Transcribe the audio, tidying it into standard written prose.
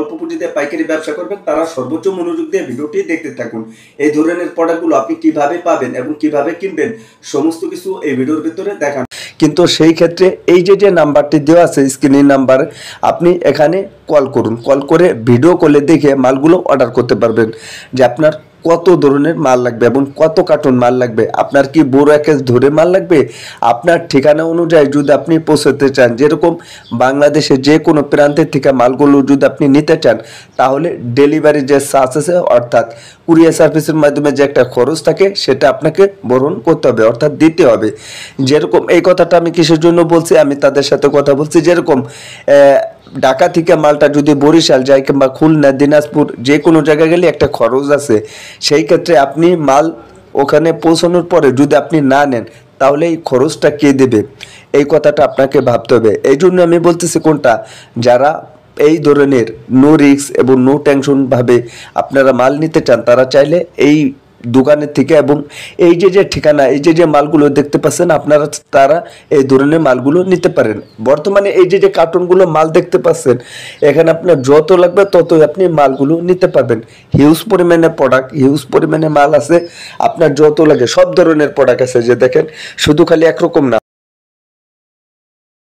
অল্প পুঁজিতে পাইকারি ব্যবসা করবেন তারা সর্বোচ্চ মনোযোগ দিয়ে ভিডিওটি দেখতে থাকুন। এই ধরনের প্রোডাক্টগুলো আপনি কিভাবে পাবেন এবং কিভাবে কিনবেন সমস্ত কিছু এই ভিডিওর ভিতরে দেখান। কিন্তু সেই ক্ষেত্রে এই যে নাম্বারটি দেওয়া আছে স্ক্রিনের নাম্বার, আপনি এখানে কল করুন। কল করে ভিডিও কলে দেখে মালগুলো অর্ডার করতে পারবেন যে আপনার কত ধরনের মাল লাগবে এবং কত কার্টন মাল লাগবে। আপনার কি বড় একেজ ধরে মাল লাগবে? আপনার ঠিকানা অনুযায়ী যদি আপনি পৌঁছাতে চান, যেরকম বাংলাদেশে যে কোনো প্রান্তের থেকে মালগুলো যদি আপনি নিতে চান, তাহলে ডেলিভারি যে চার্জ আছে অর্থাৎ কুরিয়ার সার্ভিসের মাধ্যমে যে একটা খরচ থাকে সেটা আপনাকে বহন করতে হবে অর্থাৎ দিতে হবে। যেরকম এই কথাটা আমি কিসের জন্য বলছি, আমি তাদের সাথে কথা বলছি, যেরকম ঢাকা থেকে মালটা যদি বরিশাল যায় কিংবা খুলনা, দিনাজপুর যে কোনো জায়গায় গেলে একটা খরচ আছে। সেই ক্ষেত্রে আপনি মাল ওখানে পৌঁছানোর পরে যদি আপনি না নেন তাহলে এই খরচটা কে দেবে, এই কথাটা আপনাকে ভাবতে হবে। এই জন্য আমি বলতেছি কোনটা, যারা এই ধরনের নো রিস্ক এবং নো টেনশন ভাবে আপনারা মাল নিতে চান তারা চাইলে এই দোকানের থেকে এবং এই যে ঠিকানা এই যে মালগুলো দেখতে পাচ্ছেন আপনারা তারা এই ধরনের মালগুলো নিতে পারেন। বর্তমানে এই যে কার্টুনগুলো মাল দেখতে পাচ্ছেন এখানে আপনার যত লাগবে ততই আপনি মালগুলো নিতে পারবেন। হিউজ পরিমাণে প্রোডাক্ট, হিউজ পরিমাণে মাল আছে, আপনার যত লাগে সব ধরনের প্রোডাক্ট আছে। যে দেখেন শুধু খালি একরকম না।